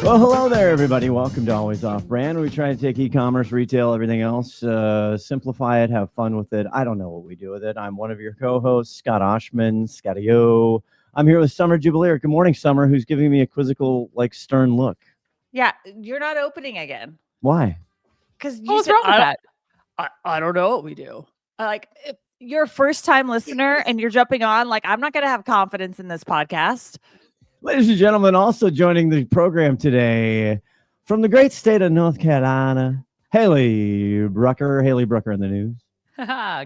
Well, hello there, everybody. Welcome to Always Off Brand. We try to take e-commerce, retail, everything else, simplify it, have fun with it. I don't know what we do with it. I'm one of your co-hosts, Scott Oshman, Scotty-O. I'm here with Summer Jubileer. Good morning, Summer, who's giving me a quizzical, stern look. Yeah, you're not opening again. Why? Because what's wrong with that? I don't know what we do. If you're a first-time listener and you're jumping on, I'm not going to have confidence in this podcast. Ladies and gentlemen, also joining the program today from the great state of North Carolina, Haley Brucker. Haley Brucker in the news.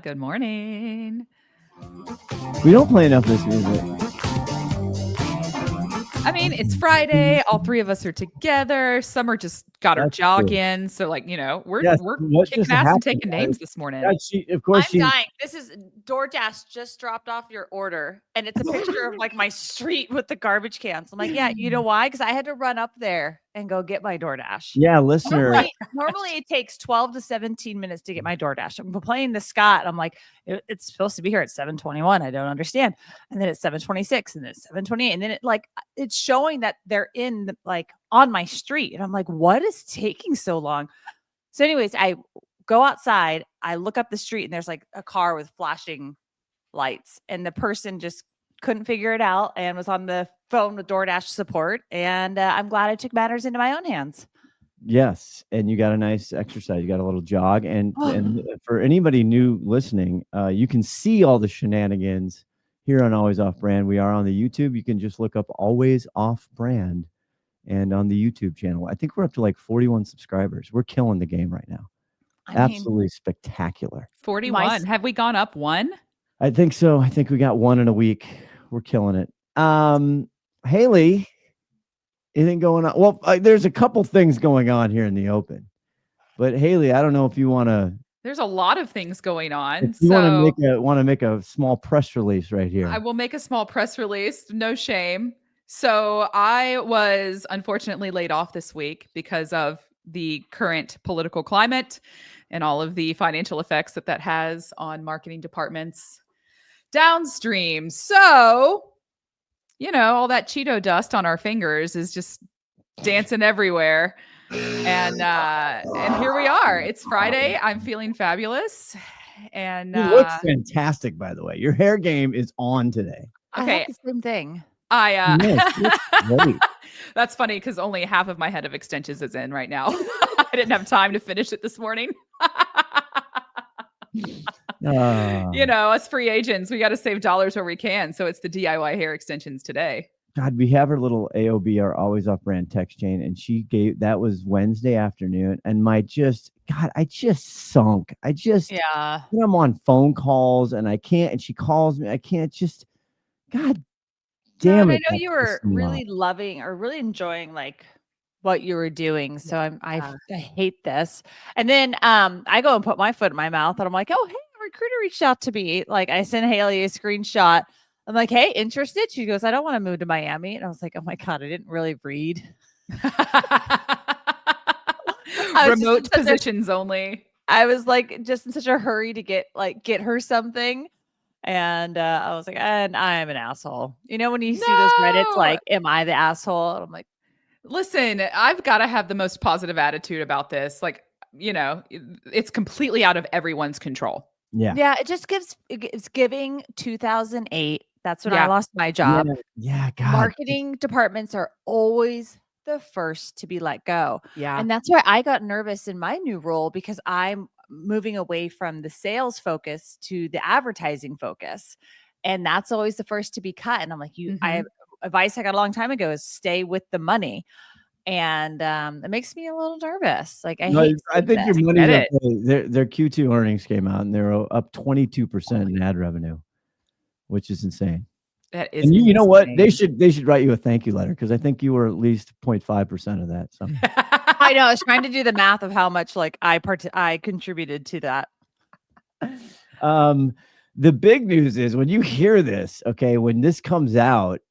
Good morning. We don't play enough of this music. I mean, it's Friday. All three of us are together. Summer just got her jog in. So, we're kicking ass and taking names this morning. I'm dying. This is DoorDash just dropped off your order. And it's a picture of my street with the garbage cans. I'm like, yeah, you know why? Because I had to run up there and go get my DoorDash. Yeah, listener. Normally it takes 12 to 17 minutes to get my DoorDash. I'm playing the Scott. I'm like, it's supposed to be here at 7:21. I don't understand. And then it's 7:26 and then it's 7:28. And then it's showing that they're in on my street. And I'm like, what is taking so long? So anyways, I go outside, I look up the street and there's a car with flashing lights and the person just couldn't figure it out and was on the phone with DoorDash support. And I'm glad I took matters into my own hands. Yes. And you got a nice exercise. You got a little jog. And for anybody new listening, you can see all the shenanigans here on Always Off Brand. We are on the YouTube. You can just look up Always Off Brand and on the YouTube channel. I think we're up to 41 subscribers. We're killing the game right now. Absolutely spectacular. 41. Have we gone up one? I think so. I think we got one in a week. We're killing it. Haley, anything going on? Well, there's a couple things going on here in the open. But Haley, I don't know if you want to. There's a lot of things going on. If you want to make a small press release right here. I will make a small press release. No shame. So I was unfortunately laid off this week because of the current political climate and all of the financial effects that has on marketing departments downstream. So, all that Cheeto dust on our fingers is just dancing everywhere. And here we are. It's Friday. I'm feeling fabulous. And you look fantastic, by the way. Your hair game is on today. Okay. I have the same thing. That's funny because only half of my head of extensions is in right now. I didn't have time to finish it this morning. Us free agents, we got to save dollars where we can. So it's the DIY hair extensions today. God, we have our little AOB, our Always Off Brand text chain, and that was Wednesday afternoon, and I just sunk. I'm on phone calls, and I can't, and she calls me, I can't just, God damn it. I know you were really loving or really enjoying what you were doing, so I hate this. And then I go and put my foot in my mouth, and I'm like, oh, hey, a recruiter reached out to me. I sent Haley a screenshot. I'm like, hey, interested? She goes, I don't want to move to Miami. And I was like, oh my God, I didn't really read. Remote positions only. I was just in such a hurry to get her something. And I was like, and I'm an asshole. When you see those Reddits, am I the asshole? And I'm like, listen, I've got to have the most positive attitude about this. It's completely out of everyone's control. Yeah. Yeah. It's giving 2008. That's when I lost my job. Yeah. God. Marketing departments are always the first to be let go. Yeah. And that's why I got nervous in my new role because I'm moving away from the sales focus to the advertising focus. And that's always the first to be cut. And I'm like, I have advice I got a long time ago is stay with the money. And it makes me a little nervous. I think your money's up. Their Q2 earnings came out and they're up 22% in ad revenue, which is insane. That is, and you know what? They should write you a thank you letter because I think you were at least 0.5% of that. So I know. I was trying to do the math of how much I contributed to that. The big news is when you hear this, okay, when this comes out,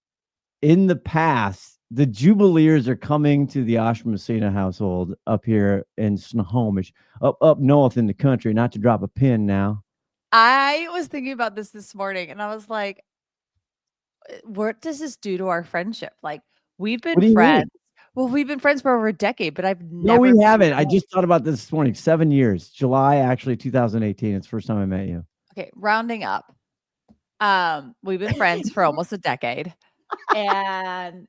in the past, the Jubileers are coming to the Oshman household up here in Snohomish, up north in the country, not to drop a pin now. I was thinking about this morning and I was like, what does this do to our friendship? We've been friends Well, we've been friends for over a decade, but I've No, never. we haven't. I just thought about this morning. 7 years. July, actually, 2018. It's the first time I met you. Okay, rounding up. We've been friends for almost a decade, and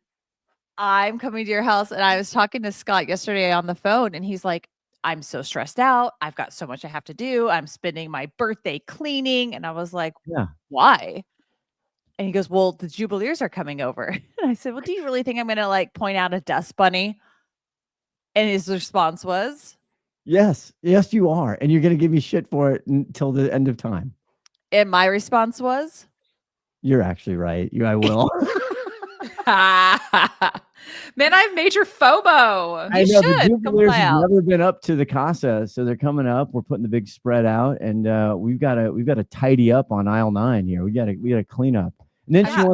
I'm coming to your house, and I was talking to Scott yesterday on the phone, and he's like, "I'm so stressed out. I've got so much I have to do. I'm spending my birthday cleaning," and I was like, Yeah. "Why?" And he goes, "Well, the Jubileers are coming over." And I said, "Well, do you really think I'm gonna like point out a dust bunny?" And his response was, Yes. Yes, you are. And you're going to give me shit for it until the end of time. and my response was, You're actually right. I will. Man, I have major FOMO. I You know should the come Jubileers fly have out. never been up to the Casa, so they're coming up. We're putting the big spread out, and we've got to tidy up on aisle 9 here. We got to clean up. And then Yeah.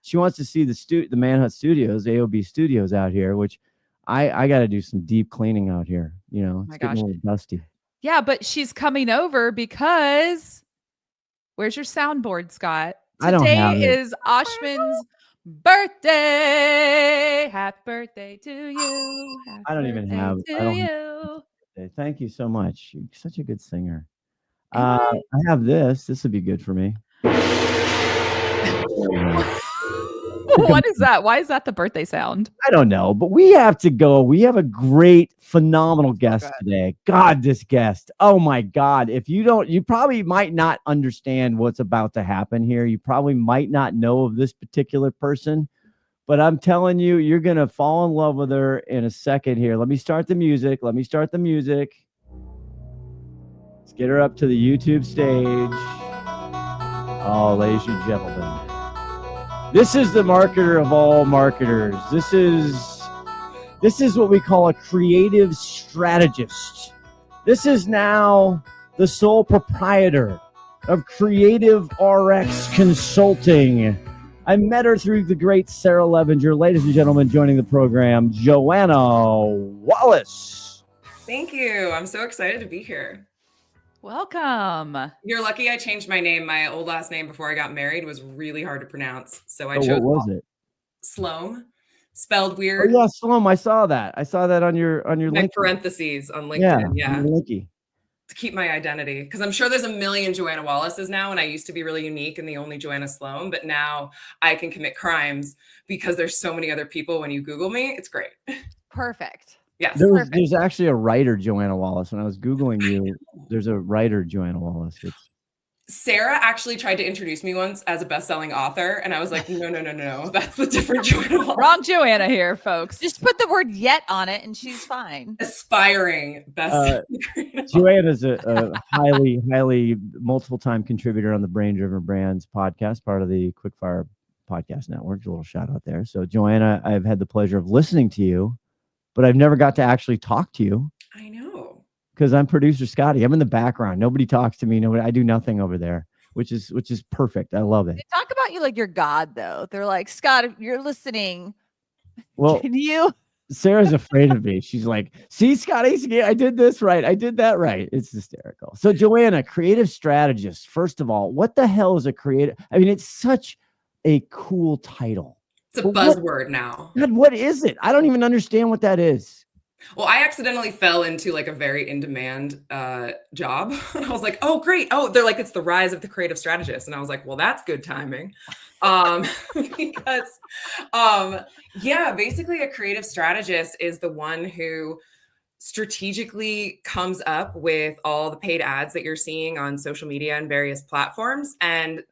she wants to see the Manhunt Studios, AOB Studios out here, which I got to do some deep cleaning out here. You know, it's getting a little dusty. Yeah, but she's coming over because where's your soundboard, Scott? I don't have Today it. is Ashman's birthday. Happy birthday to you. Happy I don't even birthday have. to I don't. you. Thank you so much. You're such a good singer. Am I? I have this. This would be good for me. What is that? Why is that the birthday sound? I don't know, but we have to go. We have a great, phenomenal guest today. God, this guest. Oh my God. If you don't, you probably might not understand what's about to happen here. You probably might not know of this particular person, but I'm telling you, you're going to fall in love with her in a second here. Let me start the music. Let's get her up to the YouTube stage. Oh, ladies and gentlemen. This is the marketer of all marketers. This is what we call a creative strategist. This is now the sole proprietor of Creative RX Consulting. I met her through the great Sarah Levinger. Ladies and gentlemen, joining the program, Joanna Wallace. Thank you. I'm so excited to be here. Welcome. You're lucky I changed my name. My old last name before I got married was really hard to pronounce. So I chose What was it? Sloan, spelled Oh weird. yeah, Sloan. I saw that on your My link. parentheses on LinkedIn. Yeah. Linky. To keep my identity. Because I'm sure there's a million Joanna Wallaces now. And I used to be really unique and the only Joanna Sloan. But now I can commit crimes because there's so many other people when you Google me. It's great. Perfect. Yes. There's actually a writer, Joanna Wallace. When I was Googling you, there's a writer, Joanna Wallace. Sarah actually tried to introduce me once as a best-selling author, and I was like, no, that's the different Joanna Wallace. Wrong Joanna here, folks. Just put the word "yet" on it, and she's fine. Aspiring best. Joanna's a highly multiple-time contributor on the Brain Driven Brands podcast, part of the Quickfire Podcast Network. A little shout out there. So, Joanna, I've had the pleasure of listening to you, but I've never got to actually talk to you. I know. Because I'm producer Scotty. I'm in the background. Nobody talks to me. I do nothing over there, which is perfect. I love it. They talk about you like you're God, though. They're like, Scott, if you're listening, well, can you? Sarah's afraid of me. She's like, see, Scotty, I did this right. I did that right. It's hysterical. So, Joanna, creative strategist. First of all, what the hell is a creative? I mean, it's such a cool title. It's a buzzword now. God, what is it? I don't even understand what that is. Well, I accidentally fell into like a very in-demand job. And I was like, oh, great. Oh, they're like, it's the rise of the creative strategist. And I was like, well, that's good timing. Because basically a creative strategist is the one who strategically comes up with all the paid ads that you're seeing on social media and various platforms. And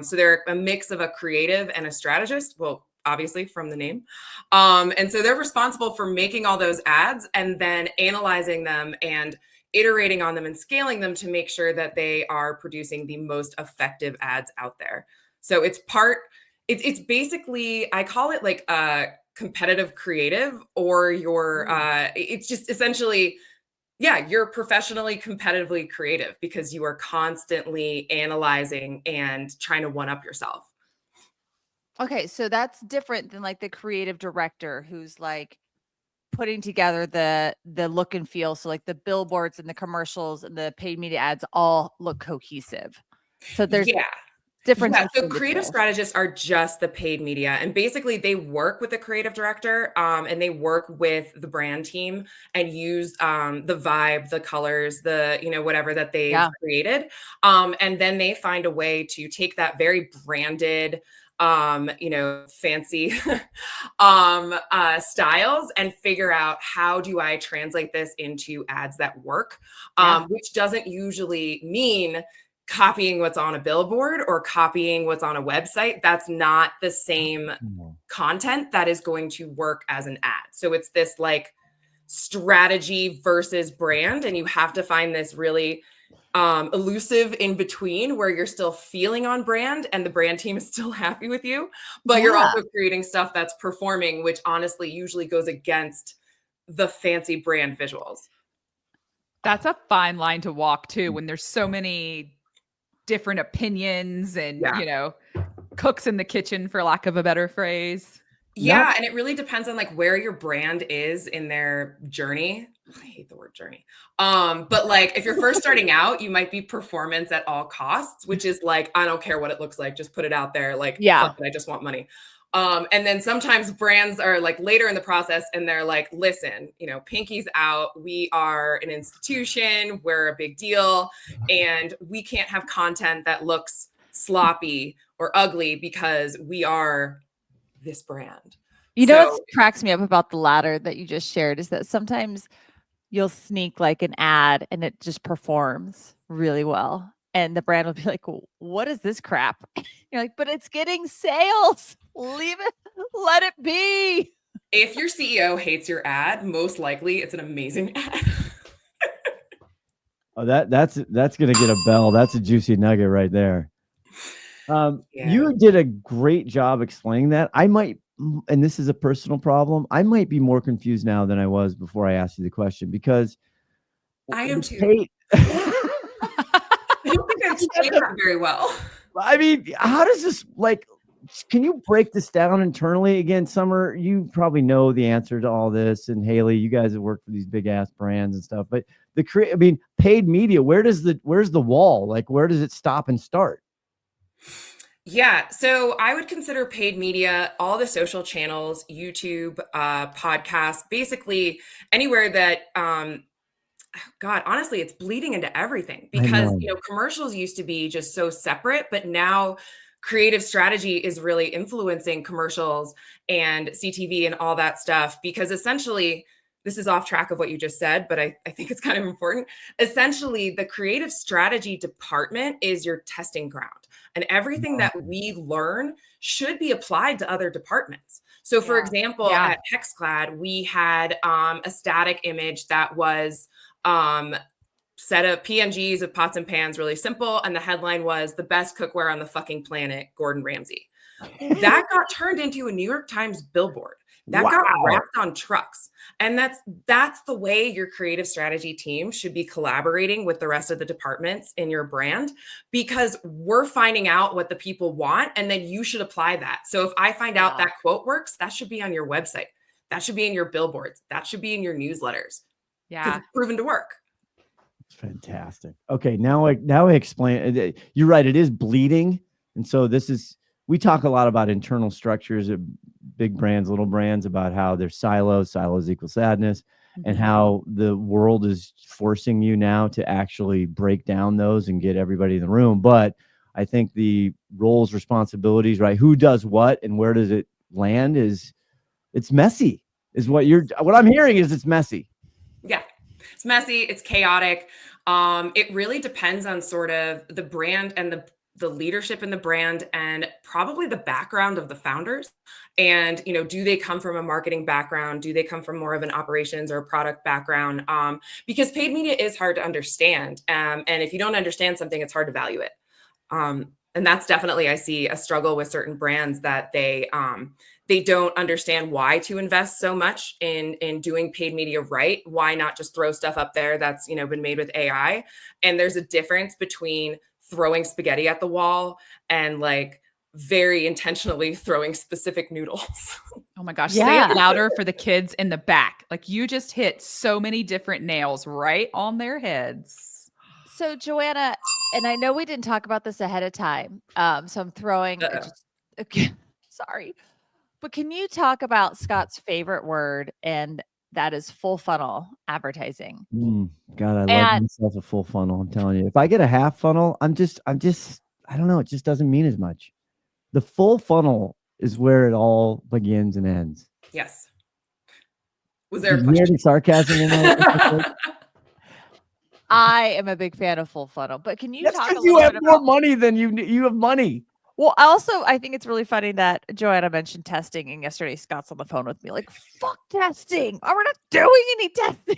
so they're a mix of a creative and a strategist. Well, obviously from the name. And so they're responsible for making all those ads and then analyzing them and iterating on them and scaling them to make sure that they are producing the most effective ads out there. So it's basically, I call it like a competitive creative, or it's just essentially, you're professionally competitively creative because you are constantly analyzing and trying to one up yourself. Okay, so that's different than like the creative director who's like putting together the look and feel. So like the billboards and the commercials and the paid media ads all look cohesive. So there's difference Yeah, so between the creative two. strategists are just the paid media, and basically they work with the creative director, and they work with the brand team and use the vibe, the colors, the whatever that they've Yeah. created, and then they find a way to take that very branded, fancy styles and figure out how do I translate this into ads that work, Yeah. which doesn't usually mean copying what's on a billboard or copying what's on a website. That's not the same content that is going to work as an ad. So it's this like strategy versus brand, and you have to find this really elusive in between where you're still feeling on brand and the brand team is still happy with you, but you're Yeah. also creating stuff that's performing, which honestly usually goes against the fancy brand visuals. That's a fine line to walk too, when there's so many different opinions and, Yeah. Cooks in the kitchen, for lack of a better phrase. Yeah, and it really depends on like where your brand is in their journey. I hate the word journey. But like if you're first starting out, you might be performance at all costs, which is like, I don't care what it looks like, just put it out there. Like, Yeah. fuck it, I just want money. And then sometimes brands are like later in the process and they're like, listen, pinky's out. We are an institution, we're a big deal, and we can't have content that looks sloppy or ugly because we are this brand. You know what cracks me up about the latter that you just shared is that sometimes you'll sneak like an ad and it just performs really well. And the brand will be like, what is this crap? You're like, but it's getting sales. Leave it. Let it be. If your CEO hates your ad, most likely it's an amazing ad. Oh, that's gonna get a bell. That's a juicy nugget right there. You did a great job explaining that. I might, and this is a personal problem, I might be more confused now than I was before I asked you the question, because I am too. I don't think I explained that very well. I mean, how does this, like, can you break this down internally again? Summer, you probably know the answer to all this, and Haley, you guys have worked for these big ass brands and stuff, but paid media, where's the wall? Like, where does it stop and start? Yeah, so I would consider paid media all the social channels, YouTube, podcasts, basically anywhere that God, honestly, it's bleeding into everything, because commercials used to be just so separate, but now creative strategy is really influencing commercials and CTV and all that stuff, because essentially, this is off track of what you just said, but I think it's kind of important. Essentially, the creative strategy department is your testing ground, and everything that we learn should be applied to other departments. So for example, at Hexclad, we had a static image that was set of PNGs of pots and pans, really simple. And the headline was "The best cookware on the fucking planet, Gordon Ramsay." That got turned into a New York Times billboard. That got wrapped on trucks. And that's the way your creative strategy team should be collaborating with the rest of the departments in your brand, because we're finding out what the people want, and then you should apply that. So if I find out that quote works, that should be on your website. That should be in your billboards. That should be in your newsletters. Yeah. It's proven to work. Fantastic. Okay, now I explain. You're right. It is bleeding, and so we talk a lot about internal structures of big brands, little brands, about how there's silos equal sadness, and how the world is forcing you now to actually break down those and get everybody in the room. But I think the roles, responsibilities, right? Who does what and where does it land it's messy. What I'm hearing is it's messy. Yeah. It's messy. It's chaotic. It really depends on sort of the brand and the leadership in the brand, and probably the background of the founders. And, do they come from a marketing background? Do they come from more of an operations or a product background? Because paid media is hard to understand. And if you don't understand something, it's hard to value it. And that's definitely, I see a struggle with certain brands, that they don't understand why to invest so much in doing paid media right. Why not just throw stuff up there that's, been made with AI? And there's a difference between throwing spaghetti at the wall and like very intentionally throwing specific noodles. Oh my gosh. Say it louder for the kids in the back. Like, you just hit so many different nails right on their heads. So Joanna, and I know we didn't talk about this ahead of time. So I'm throwing okay, sorry. But can you talk about Scott's favorite word, and that is full funnel advertising? God, I love And myself a full funnel. I'm telling you. If I get a half funnel, I don't know. It just doesn't mean as much. The full funnel is where it all begins and ends. Yes. Was there a Did you hear question? any sarcasm in that? I am a big fan of full funnel, but can you That's talk a because you little have bit more about money than you have money. well, also I think it's really funny that Joanna mentioned testing, and yesterday Scott's on the phone with me like, fuck testing. Oh, we're not doing any testing.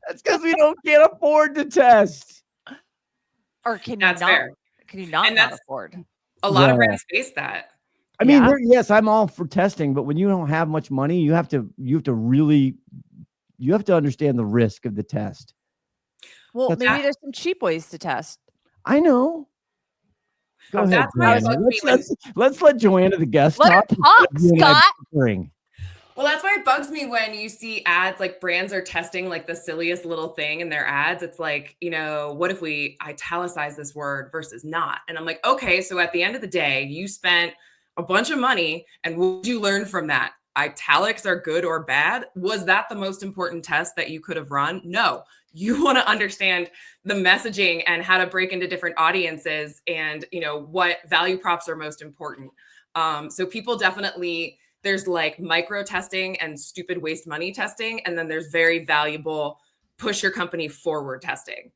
That's because we can't afford to test. Or can That's you not? fair. Can you not And that's afford? a lot of Yeah. brands face that. I mean, Yeah. yes, I'm all for testing, but when you don't have much money, you have to understand the risk of the test. Well, That's- maybe there's some cheap ways to test. I know. Go ahead, That's why it Joanna. bugs me Let's let Joanna, the guest, Let her talk. talk, You and I Scott. bickering. Well, that's why it bugs me when you see ads like brands are testing like the silliest little thing in their ads. It's like, what if we italicize this word versus not? And I'm like, okay, so at the end of the day, you spent a bunch of money, and what did you learn from that? Italics are good or bad? Was that the most important test that you could have run? No. You want to understand the messaging and how to break into different audiences and, what value props are most important. So people definitely, there's like micro testing and stupid waste money testing. And then there's very valuable push your company forward testing.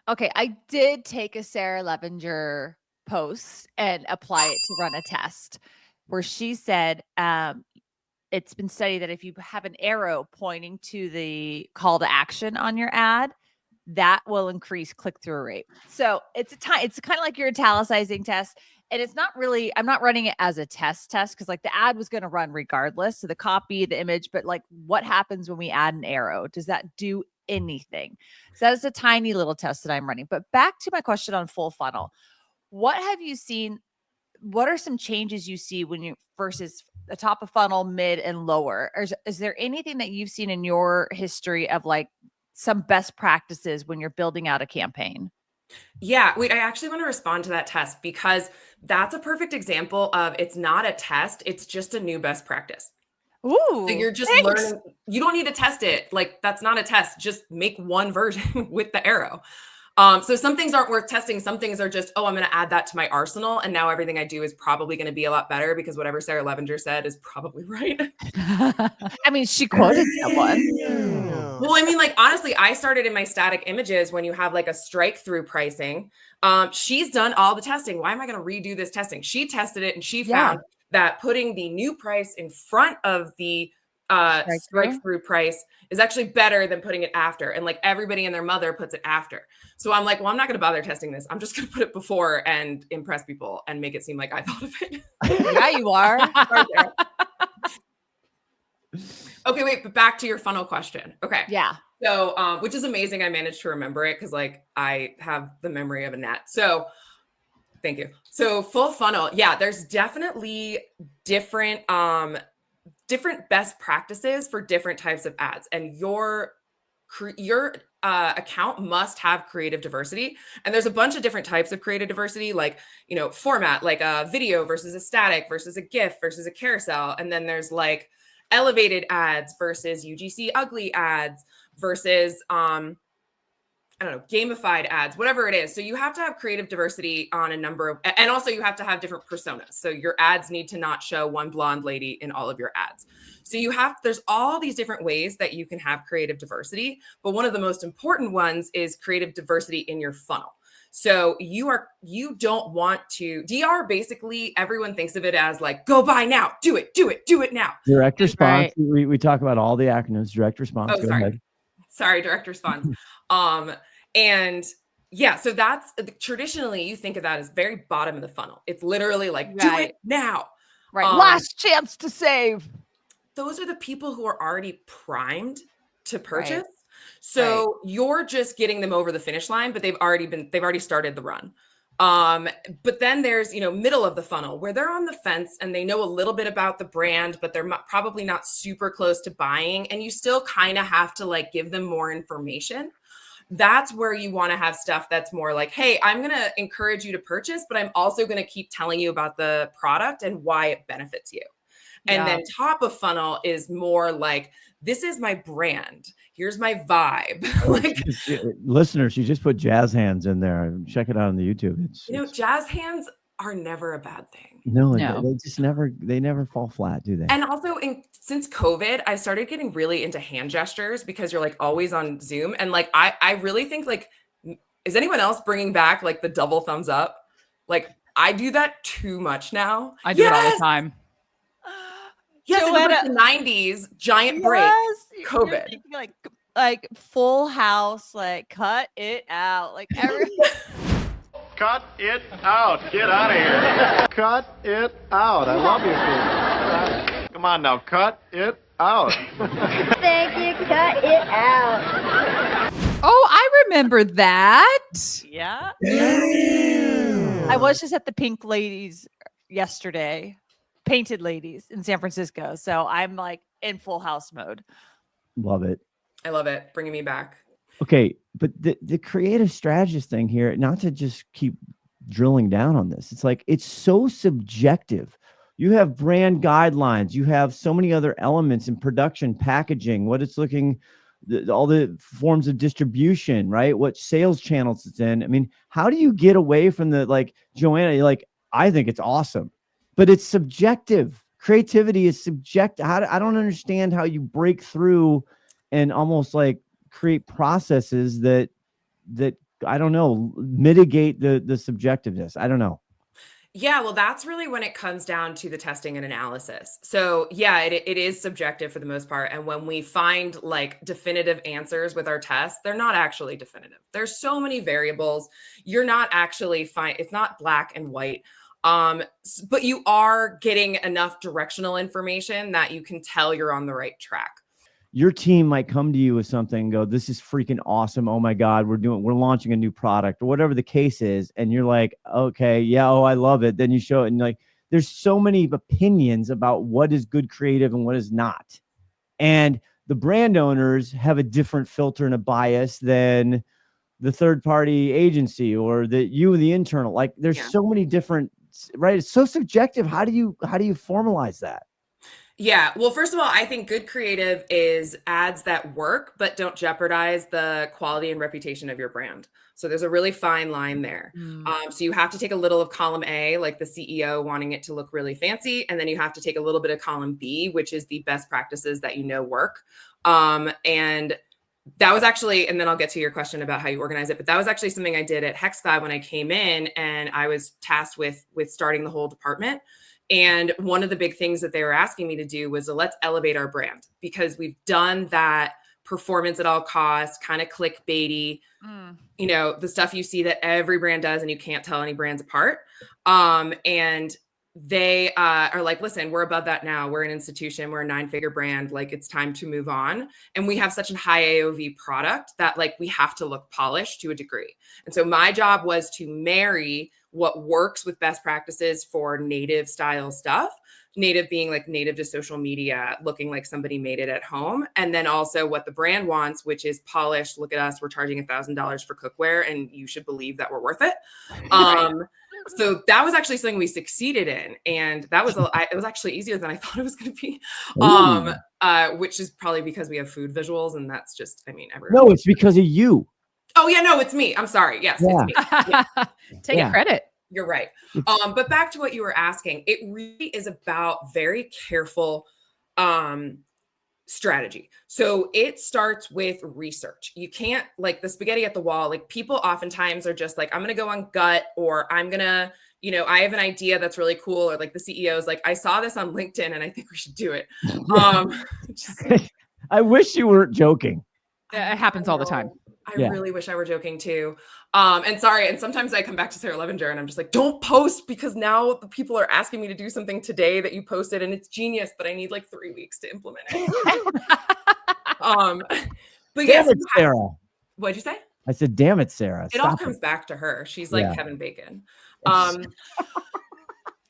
Okay, I did take a Sarah Levinger post and apply it to run a test where she said it's been studied that if you have an arrow pointing to the call to action on your ad, that will increase click-through rate. So it's kind of like your italicizing test. And it's not really, I'm not running it as a test because like the ad was going to run regardless. So the copy, the image, but like what happens when we add an arrow? Does that do anything? So that is a tiny little test that I'm running. But back to my question on full funnel. What have you seen? What are some changes you see when you versus the top of funnel, mid, and lower? Or is there anything that you've seen in your history of like some best practices when you're building out a campaign? Yeah, wait, I actually want to respond to that test because that's a perfect example of it's not a test, it's just a new best practice. Ooh, So you're just thanks. learning. You don't need to test it. Like that's not a test. Just make one version with the arrow. So some things aren't worth testing. Some things are just, I'm going to add that to my arsenal. And now everything I do is probably going to be a lot better because whatever Sarah Levinger said is probably right. I mean, she quoted someone. Well, I mean, like, honestly, I started in my static images when you have like a strike through pricing. She's done all the testing. Why am I going to redo this testing? She tested it and she found that putting the new price in front of the strike through price is actually better than putting it after. And like everybody and their mother puts it after. So I'm like, well, I'm not going to bother testing this. I'm just going to put it before and impress people and make it seem like I thought of it. Yeah, you are. Okay, wait, but back to your funnel question. Okay. Yeah. So, which is amazing. I managed to remember it because like I have the memory of a gnat. So thank you. So full funnel. Yeah, there's definitely different best practices for different types of ads, and your account must have creative diversity. And there's a bunch of different types of creative diversity, like, format, like a video versus a static versus a GIF versus a carousel. And then there's like elevated ads versus UGC ugly ads versus, I don't know, gamified ads, whatever it is. So you have to have creative diversity on a number of, and also you have to have different personas. So your ads need to not show one blonde lady in all of your ads. So there's all these different ways that you can have creative diversity, but one of the most important ones is creative diversity in your funnel. So you don't want to, DR basically, everyone thinks of it as like, go buy now, do it now. Direct response. Right. We talk about all the acronyms, direct response. Oh, sorry, direct response. And yeah, so that's traditionally you think of that as very bottom of the funnel. It's literally like, do it now. Right. Last chance to save. Those are the people who are already primed to purchase. Right. So you're just getting them over the finish line, but they've already started the run. But then there's, middle of the funnel where they're on the fence and they know a little bit about the brand, but they're probably not super close to buying. And you still kind of have to like give them more information. That's where you want to have stuff that's more like, hey, I'm going to encourage you to purchase, but I'm also going to keep telling you about the product and why it benefits you. And then top of funnel is more like, this is my brand. Here's my vibe. Like, listeners, you just put jazz hands in there. Check it out on the YouTube. Jazz hands are never a bad thing. No. They just never fall flat, do they? And also since COVID, I started getting really into hand gestures because you're like always on Zoom. And like, I really think like, is anyone else bringing back like the double thumbs up? Like I do that too much now. I do it all the time. Yes, Joanna, in the 90s, giant break, COVID. Like Full House, like cut it out. Like cut it out. Get out of here. Cut it out. I love you, Steve. Come on now, cut it out. Thank you, cut it out. Oh, I remember that. Yeah. I was just at the Pink Ladies yesterday. Painted Ladies in San Francisco. So I'm like in Full House mode. Love it. I love it. Bringing me back. Okay. But the creative strategist thing here, not to just keep drilling down on this. It's like, it's so subjective. You have brand guidelines. You have so many other elements in production, packaging, what it's looking, all the forms of distribution, right? What sales channels it's in. I mean, how do you get away from the, like, Joanna, like, I think it's awesome. But it's subjective. Creativity is subjective. I don't understand how you break through and almost like create processes that I don't know, mitigate the subjectiveness. I don't know. Yeah, well, that's really when it comes down to the testing and analysis. So yeah, it is subjective for the most part. And when we find like definitive answers with our tests, they're not actually definitive. There's so many variables. You're not actually it's not black and white. But you are getting enough directional information that you can tell you're on the right track. Your team might come to you with something and go, this is freaking awesome. Oh my God, we're launching a new product or whatever the case is. And you're like, okay, yeah. Oh, I love it. Then you show it and like, there's so many opinions about what is good creative and what is not. And the brand owners have a different filter and a bias than the third party agency or the internal, like there's so many different, right? It's so subjective. How do you formalize that? Yeah. Well, first of all, I think good creative is ads that work, but don't jeopardize the quality and reputation of your brand. So there's a really fine line there. So you have to take a little of column A, like the CEO wanting it to look really fancy. And then you have to take a little bit of column B, which is the best practices that work. And that was actually, and then I'll get to your question about how you organize it, but that was actually something I did at HexClad when I came in and I was tasked with starting the whole department. And one of the big things that they were asking me to do was let's elevate our brand, because we've done that performance at all costs, kind of clickbaity, the stuff you see that every brand does and you can't tell any brands apart. And they are like, listen, we're above that now. We're an institution. We're a 9-figure brand. Like, it's time to move on. And we have such a high AOV product that like we have to look polished to a degree. And so my job was to marry what works with best practices for native style stuff. Native being like native to social media, looking like somebody made it at home. And then also what the brand wants, which is polished. Look at us. We're charging $1,000 for cookware and you should believe that we're worth it. So that was actually something we succeeded in. And that was, it was actually easier than I thought it was going to be, which is probably because we have food visuals. And that's just, everyone. No, it's because of you. Oh yeah, no, it's me. I'm sorry. Yes, it's me. Yeah. Take credit. You're right. But back to what you were asking, it really is about very careful strategy. So it starts with research. You can't, like the spaghetti at the wall, like people oftentimes are just like, I'm going to go on gut, or I'm going to, I have an idea that's really cool. Or like the CEO is like, I saw this on LinkedIn and I think we should do it. I wish you weren't joking. It happens all the time. I really wish I were joking too. And sorry. And sometimes I come back to Sarah Levinger and I'm just like, don't post, because now the people are asking me to do something today that you posted and it's genius, but I need like 3 weeks to implement it. But yes, Sarah. What'd you say? I said, damn it, Sarah. It all comes back to her. She's like Kevin Bacon.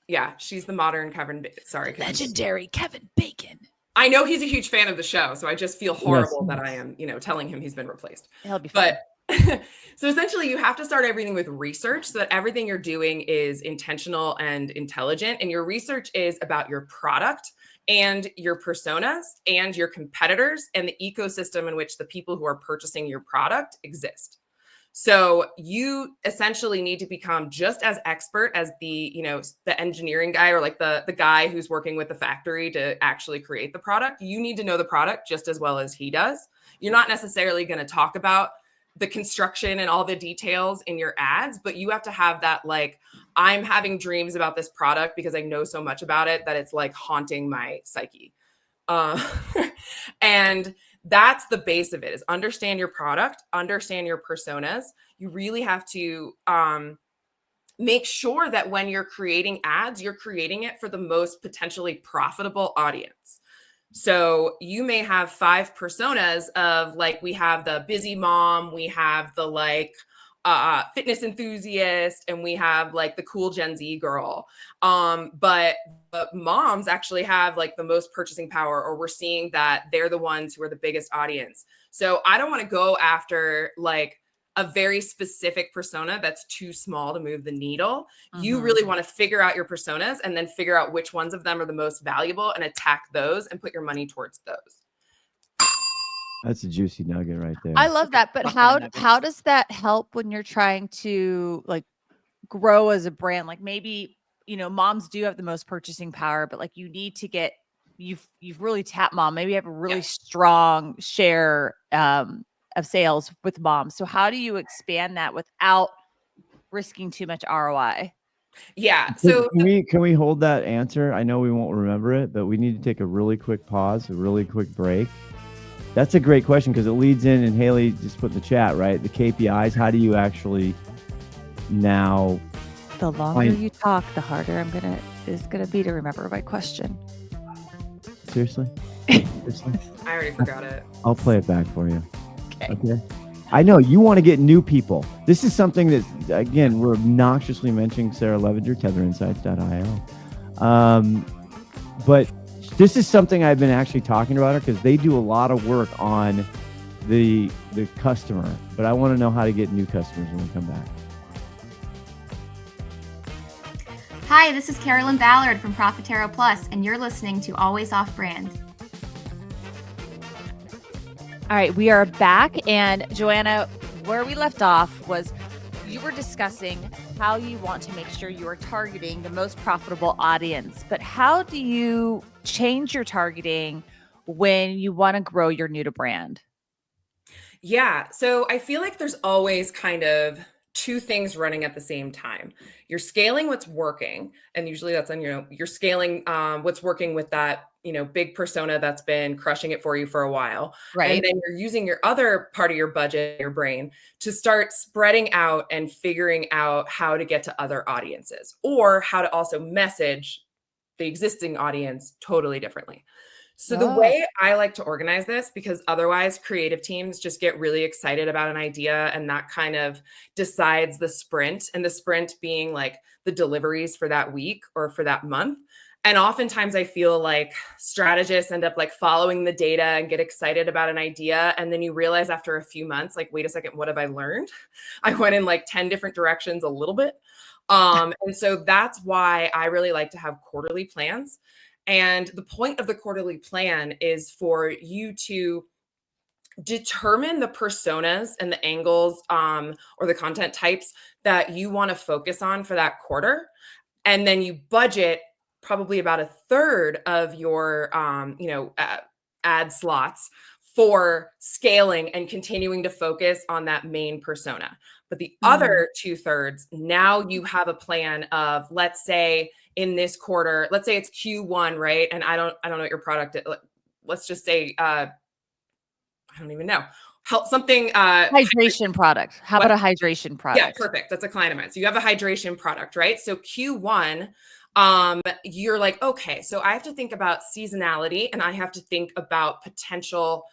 Yeah, she's the modern Kevin. Legendary Kevin Bacon. I know he's a huge fan of the show, so I just feel horrible that I am, telling him he's been replaced. He'll be fine. So essentially you have to start everything with research so that everything you're doing is intentional and intelligent. And your research is about your product and your personas and your competitors and the ecosystem in which the people who are purchasing your product exist. So you essentially need to become just as expert as the engineering guy or like the guy who's working with the factory to actually create the product. You need to know the product just as well as he does. You're not necessarily going to talk about the construction and all the details in your ads, but you have to have that, like, I'm having dreams about this product because I know so much about it that it's like haunting my psyche. And that's the base of it, is understand your product, understand your personas. You really have to make sure that when you're creating ads, you're creating it for the most potentially profitable audience. So you may have 5 personas of, like, we have the busy mom, we have the like fitness enthusiast, and we have like the cool Gen Z girl. But the moms actually have like the most purchasing power, or we're seeing that they're the ones who are the biggest audience. So I don't want to go after like a very specific persona that's too small to move the needle. You really want to figure out your personas and then figure out which ones of them are the most valuable and attack those and put your money towards those. That's a juicy nugget right there. I love that. But how does that help when you're trying to like grow as a brand? Like maybe, moms do have the most purchasing power, but like you need to get, you've really tapped mom. Maybe you have a really strong share of sales with moms. So how do you expand that without risking too much ROI? Yeah. So can we hold that answer? I know we won't remember it, but we need to take a really quick pause, a really quick break. That's a great question because it leads in, and Haley just put in the chat, right? The KPIs. How do you actually now? The longer you talk, the harder it's gonna be to remember my question. Seriously? Seriously? I already forgot it. I'll play it back for you. Okay. I know you want to get new people. This is something that, again, we're obnoxiously mentioning Sarah Levinger, tetherinsights.io. But this is something I've been actually talking about her because they do a lot of work on the customer. But I want to know how to get new customers when we come back. Hi, this is Carolyn Ballard from Profitero Plus, and you're listening to Always Off Brand. All right, we are back. And Joanna, where we left off was you were discussing how you want to make sure you are targeting the most profitable audience. But how do you change your targeting when you want to grow your new to brand? Yeah. So I feel like there's always kind of 2 things running at the same time. You're scaling what's working. And usually that's on, you're scaling what's working with that, big persona that's been crushing it for you for a while. Right. And then you're using your other part of your budget, your brain, to start spreading out and figuring out how to get to other audiences, or how to also message the existing audience totally differently. So the way I like to organize this, because otherwise creative teams just get really excited about an idea and that kind of decides the sprint, and the sprint being like the deliveries for that week or for that month. And oftentimes I feel like strategists end up like following the data and get excited about an idea. And then you realize after a few months, like, wait a second, what have I learned? I went in like 10 different directions a little bit. And so that's why I really like to have quarterly plans. And the point of the quarterly plan is for you to determine the personas and the angles or the content types that you want to focus on for that quarter. And then you budget probably about 1/3 of your ad slots for scaling and continuing to focus on that main persona. But the other 2/3, now you have a plan of, let's say in this quarter, let's say it's Q1, right? And I don't know what your product is. Let's just say, I don't even know. Hydration product. How about a hydration product? Yeah, perfect. That's a client of mine. So you have a hydration product, right? So Q1, you're like, okay, so I have to think about seasonality, and I have to think about potential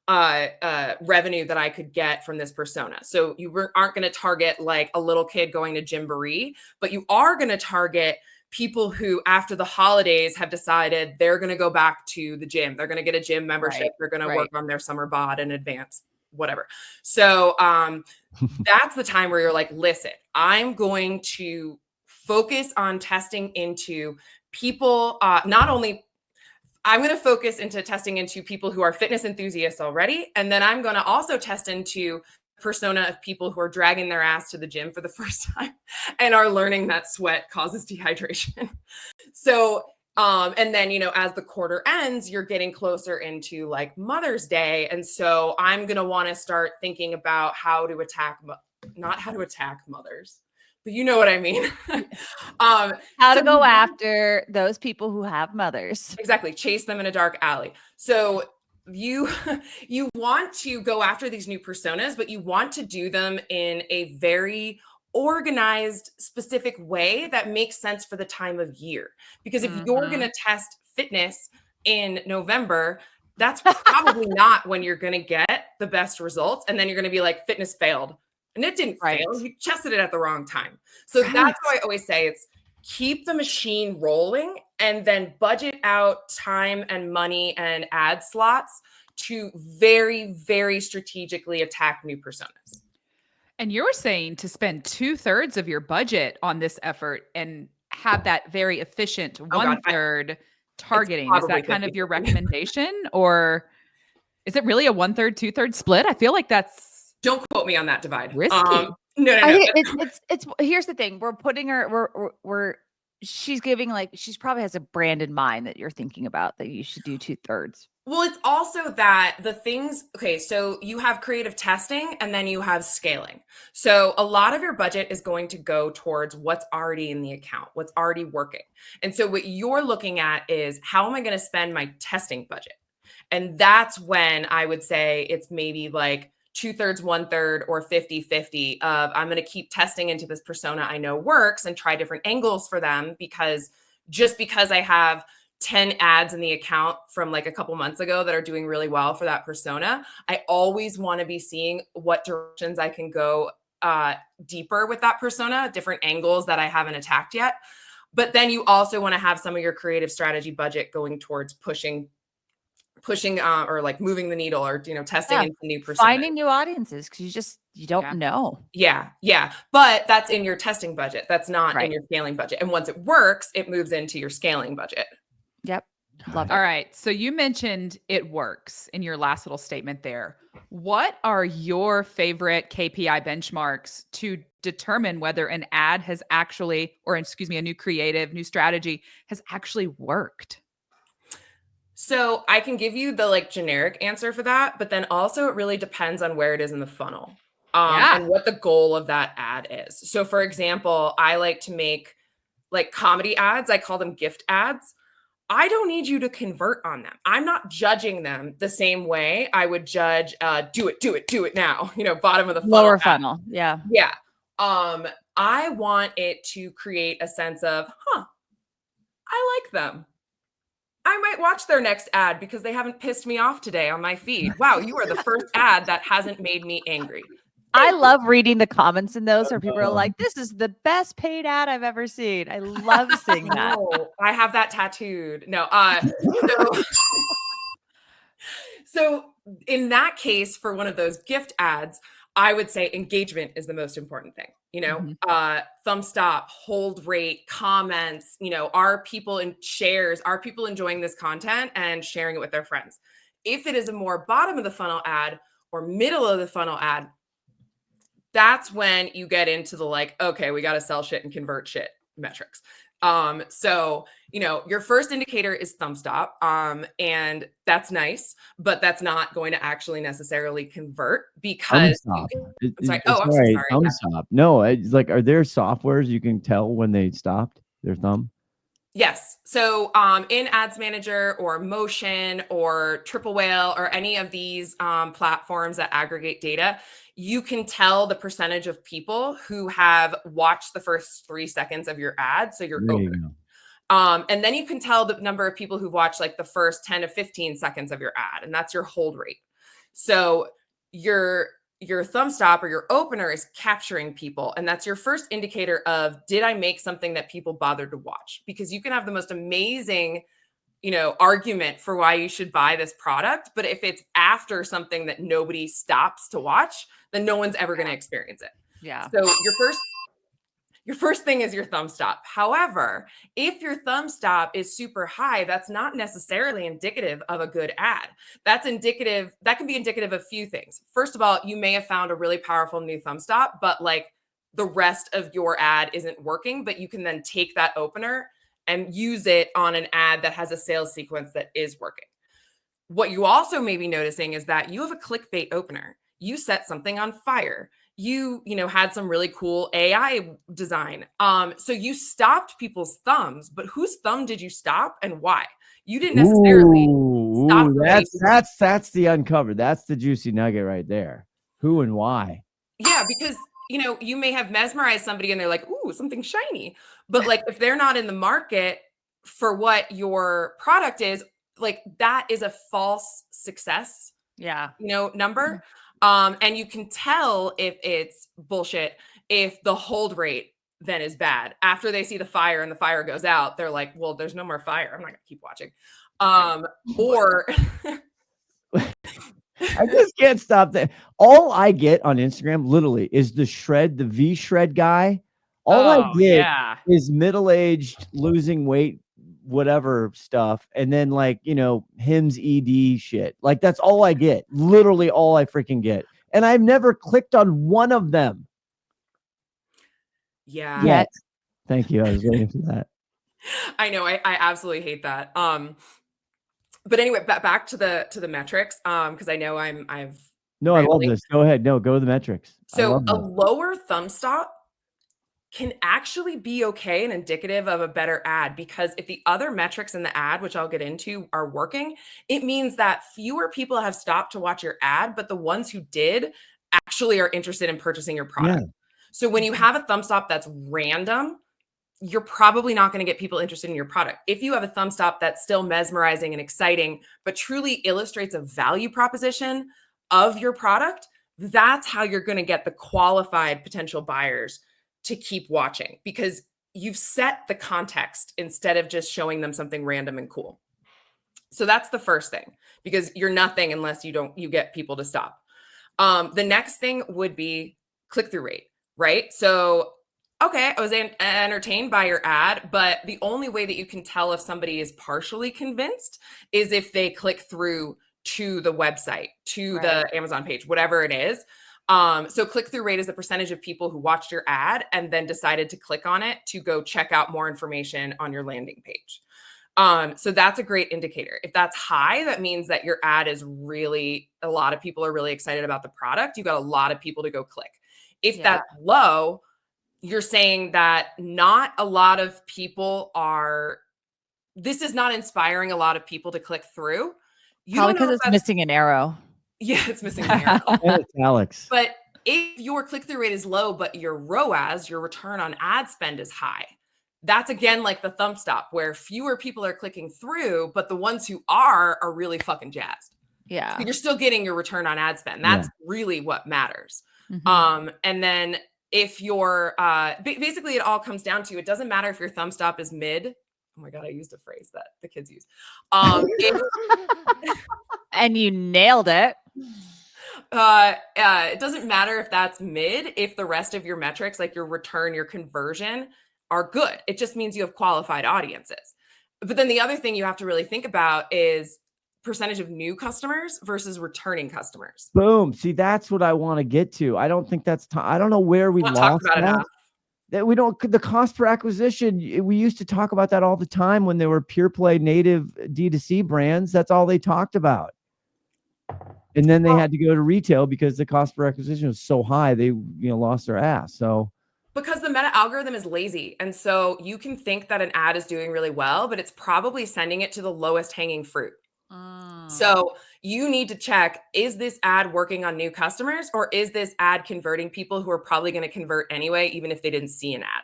revenue that I could get from this persona. So you aren't going to target like a little kid going to Gymboree, but you are going to target people who after the holidays have decided they're going to go back to the gym. They're going to get a gym membership. They're going to work on their summer bod in advance. whatever. So that's the time where you're like, listen, I'm going to focus on testing into people, not only I'm going to focus into testing into people who are fitness enthusiasts already. And then I'm going to also test into persona of people who are dragging their ass to the gym for the first time and are learning that sweat causes dehydration. So, and then, as the quarter ends, you're getting closer into like Mother's Day. And so I'm going to want to start thinking about how to attack, not how to attack mothers, but you know what I mean. How to go after those people who have mothers. Exactly. Chase them in a dark alley. So you want to go after these new personas, but you want to do them in a very organized, specific way that makes sense for the time of year. Because if you're going to test fitness in November, that's probably not when you're going to get the best results. And then you're going to be like, fitness failed. And it didn't fail. You tested it at the wrong time. So that's why I always say it's keep the machine rolling and then budget out time and money and ad slots to very, very strategically attack new personas. And you're saying to spend 2/3 of your budget on this effort and have that very efficient 1/3 targeting. Is that kind of your recommendation, or is it really a 1/3, 2/3 split? I feel like that's don't quote me on that divide. Risky. No. I think it's here's the thing. We're putting her, she's giving she probably has a brand in mind that you're thinking about that you should do 2/3. Well, it's also that the things, okay, so you have creative testing and then you have scaling. So a lot of your budget is going to go towards what's already in the account, what's already working. And so what you're looking at is how am I going to spend my testing budget? And that's when I would say it's maybe like 2/3, 1/3, or 50-50 of I'm going to keep testing into this persona I know works and try different angles for them, because just because I have 10 ads in the account from like a couple months ago that are doing really well for that persona, I always want to be seeing what directions I can go deeper with that persona, different angles that I haven't attacked yet. But then you also want to have some of your creative strategy budget going towards pushing or like moving the needle or, testing into new personas. Finding new audiences because you don't know. Yeah. But that's in your testing budget. That's not in your scaling budget. And once it works, it moves into your scaling budget. Yep. Love it. All right. So you mentioned it works in your last little statement there. What are your favorite KPI benchmarks to determine whether an ad has actually, a new creative, new strategy has actually worked? So I can give you the generic answer for that, but then also it really depends on where it is in the funnel and what the goal of that ad is. So for example, I like to make comedy ads. I call them gift ads. I don't need you to convert on them. I'm not judging them the same way I would judge do it now, bottom of the funnel. Lower funnel. Yeah. Yeah. I want it to create a sense of, I like them. I might watch their next ad because they haven't pissed me off today on my feed. Wow, you are the first ad that hasn't made me angry. I love reading the comments in those where people are like, this is the best paid ad I've ever seen. I love seeing that. I have that tattooed. No. So in that case, for one of those gift ads, I would say engagement is the most important thing. Thumbs up, hold rate, comments, are people in shares, are people enjoying this content and sharing it with their friends? If it is a more bottom of the funnel ad or middle of the funnel ad, that's when you get into the okay, we got to sell shit and convert shit metrics. So, your first indicator is thumbs up. And that's nice, but that's not going to actually necessarily convert because I'm sorry. I'm sorry. Thumbs up. No, it's are there softwares you can tell when they stopped their thumb? Yes. So in Ads Manager or Motion or Triple Whale or any of these platforms that aggregate data, you can tell the percentage of people who have watched the first 3 seconds of your ad. So you're open. And then you can tell the number of people who've watched the first 10 to 15 seconds of your ad, and that's your hold rate. So your thumb stop or your opener is capturing people. And that's your first indicator of, did I make something that people bothered to watch? Because you can have the most amazing argument for why you should buy this product. But if it's after something that nobody stops to watch, then no one's ever going to experience it. Yeah. So your first thing is your thumb stop. However, if your thumb stop is super high, that's not necessarily indicative of a good ad. That can be indicative of a few things. First of all, you may have found a really powerful new thumb stop, but like the rest of your ad isn't working, but you can then take that opener and use it on an ad that has a sales sequence that is working. What you also may be noticing is that you have a clickbait opener. You set something on fire. You had some really cool AI design. So you stopped people's thumbs, but whose thumb did you stop and why? You didn't necessarily stop. That's the uncovered. That's the juicy nugget right there. Who and why? Yeah, because you may have mesmerized somebody and they're like, ooh, something shiny. But like, if they're not in the market for what your product is, like that is a false success, number. And you can tell if it's bullshit, if the hold rate then is bad. After they see the fire and the fire goes out, they're like, well, there's no more fire. I'm not gonna keep watching. Or I just can't stop that. All I get on Instagram literally is the V shred guy. All I get is middle-aged, losing weight, whatever stuff. And then like, Hims ED shit. Like that's all I get. Literally all I freaking get. And I've never clicked on one of them. Yeah. Yet. Thank you. I was waiting for that. I know. I absolutely hate that. But anyway, back to the metrics. Because I know I love this. Go ahead. No, go to the metrics. So a lower thumb stop can actually be okay and indicative of a better ad, because if the other metrics in the ad, which I'll get into, are working, it means that fewer people have stopped to watch your ad, but the ones who did actually are interested in purchasing your product. Yeah. So when you have a thumb stop that's random, you're probably not going to get people interested in your product. If you have a thumb stop that's still mesmerizing and exciting, but truly illustrates a value proposition of your product, that's how you're going to get the qualified potential buyers to keep watching, because you've set the context instead of just showing them something random and cool. So that's the first thing, because you're nothing unless you get people to stop. The next thing would be click-through rate, right? So, okay, I was entertained by your ad, but the only way that you can tell if somebody is partially convinced is if they click through to the website, to the Amazon page, whatever it is. So click-through rate is the percentage of people who watched your ad and then decided to click on it to go check out more information on your landing page. So that's a great indicator. If that's high, that means that your ad is really, a lot of people are really excited about the product. You got a lot of people to go click. If that's low, you're saying that not a lot of people this is not inspiring a lot of people to click through. Probably because it's missing an arrow. Yeah, it's missing an arrow. And italics. But if your click-through rate is low, but your ROAS, your return on ad spend, is high, that's again like the thumb stop, where fewer people are clicking through, but the ones who are really fucking jazzed. Yeah. So you're still getting your return on ad spend. That's really what matters. Mm-hmm. And then if you're basically, it all comes down to, it doesn't matter if your thumb stop is mid. Oh my God, I used a phrase that the kids use. And you nailed it. It doesn't matter if that's mid, if the rest of your metrics, like your return, your conversion, are good. It just means you have qualified audiences. But then the other thing you have to really think about is percentage of new customers versus returning customers. Boom. See, that's what I want to get to. I don't think that's I don't know where we lost that. That we don't, the cost per acquisition. We used to talk about that all the time when there were pure play native D2C brands. That's all they talked about. And then they had to go to retail because the cost per acquisition was so high, they lost their ass. So because the meta algorithm is lazy. And so you can think that an ad is doing really well, but it's probably sending it to the lowest hanging fruit. So you need to check, is this ad working on new customers, or is this ad converting people who are probably going to convert anyway, even if they didn't see an ad?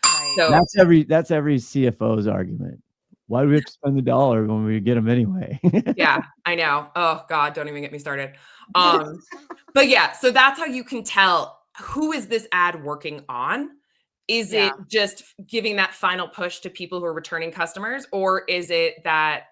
Right. So that's every CFO's argument. Why do we have to spend the dollar when we get them anyway? Yeah, I know. Oh God, don't even get me started. But yeah, so that's how you can tell, who is this ad working on? Is it just giving that final push to people who are returning customers, or is it that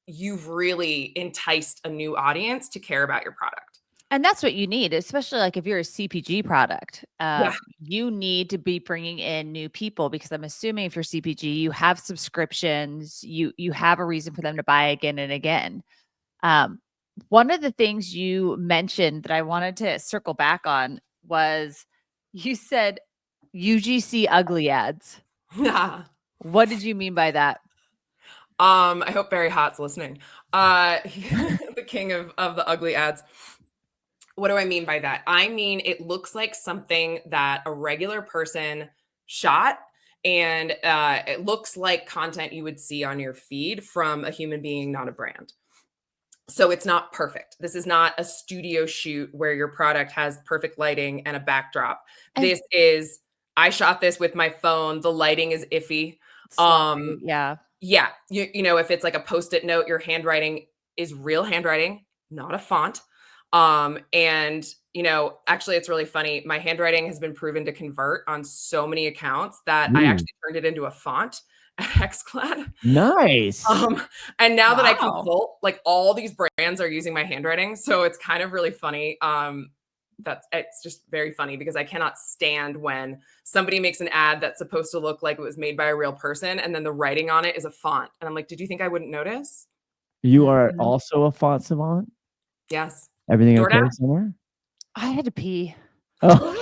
you've really enticed a new audience to care about your product. And that's what you need, especially like if you're a CPG product, Yeah. you need to be bringing in new people, because I'm assuming if you're CPG, you have subscriptions, you have a reason for them to buy again and again. One of the things you mentioned that I wanted to circle back on was you said UGC ugly ads. Yeah. What did you mean by that? I hope Barry Hot's listening. The king of the ugly ads. What do I mean by that? I mean, it looks like something that a regular person shot, and it looks like content you would see on your feed from a human being, not a brand. So it's not perfect. This is not a studio shoot where your product has perfect lighting and a backdrop. This is, I shot this with my phone. The lighting is iffy. Yeah. Yeah. You know, if it's like a Post-it note, your handwriting is real handwriting, not a font. And you know, actually it's really funny. My handwriting has been proven to convert on so many accounts that I actually turned it into a font at XClad. Nice. And now that I consult, like all these brands are using my handwriting. So it's kind of really funny. It's just very funny because I cannot stand when somebody makes an ad that's supposed to look like it was made by a real person, and then the writing on it is a font. And I'm like, did you think I wouldn't notice? You are also a font savant? Yes. Everything okay somewhere? I had to pee. Oh.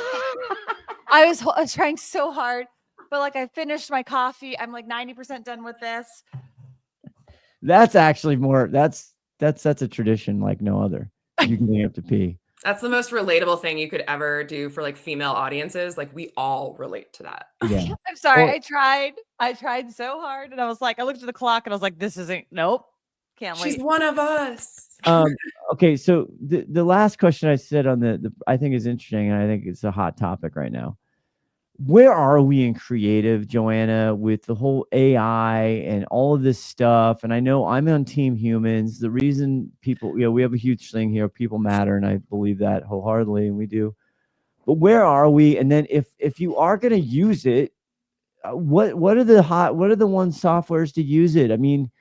I was trying so hard, but like I finished my coffee. I'm like 90% done with this. That's actually more, that's a tradition like no other. You can have to pee. That's the most relatable thing you could ever do for like female audiences. Like we all relate to that. Yeah. I'm sorry. I tried so hard, and I was like, I looked at the clock and I was like, this isn't, nope. Can't wait. She's one of us. Okay, so the last question I said on the I think is interesting, and I think it's a hot topic right now. Where are we in creative, Joanna, with the whole AI and all of this stuff? And I know I'm on Team Humans. The reason people, we have a huge thing here, people matter, and I believe that wholeheartedly, and we do. But where are we? And then if you are going to use it, what are the one softwares to use it? I mean,